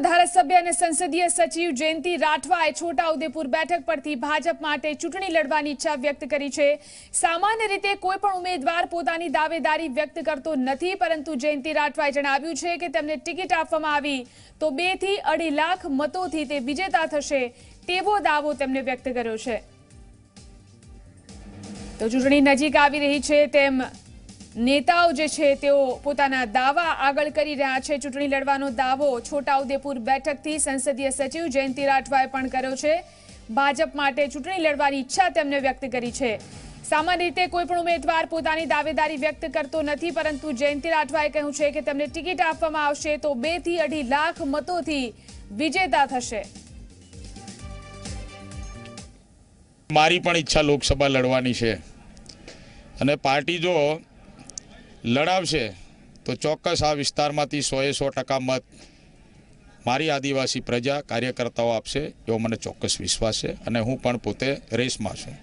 ધારાસભ્ય અને સંસદીય સચિવ જયંતિ રાઠવાએ છોટાઉદેપુર બેઠક પરથી ભાજપ માટે ચૂંટણી લડવાની ઈચ્છા વ્યક્ત કરી છે। સામાન્ય રીતે કોઈ પણ ઉમેદવાર પોતાની દાવેદારી વ્યક્ત કરતો નથી, પરંતુ જયંતિ રાઠવાએ જણાવ્યું છે કે તેમને ટિકિટ આપવામાં આવી તો 2 થી 2.5 લાખ મતોથી તે વિજેતા થશે તેવો દાવો તેમણે વ્યક્ત કર્યો છે। તો ચૂંટણી નજીક આવી રહી છે તેમ नेताओं जे छे तेओ पोताना दावा आगळ करी रह्या छे। चूंटणी लड़वानो दावो छोटाउदेपुर बेठकथी संसदीय सचिव जयंति राठवाए पण कर्यो छे। भाजप माटे चूंटणी लड़वानी इच्छा तेमणे व्यक्त करी छे। सामान्य रीते कोई पण उमेदवार पोतानी दावेदारी व्यक्त करतो नथी, परंतु जयंति राठवाए कह्युं छे के तेमणे टिकिट आपवामां आवशे तो 2 થી 2.5 लाख मतोथी विजेता थशे। मारी पण इच्छा लोकसभा लड़वानी छे अने पार्टी जो लड़ावशे तो चौक्कस आ विस्तारमांथी 100% मत मारी आदिवासी प्रजा कार्यकर्ताओ आपशे एवो मने चौक्कस विश्वास छे अने हूँ पण पोते रेसमां छुं।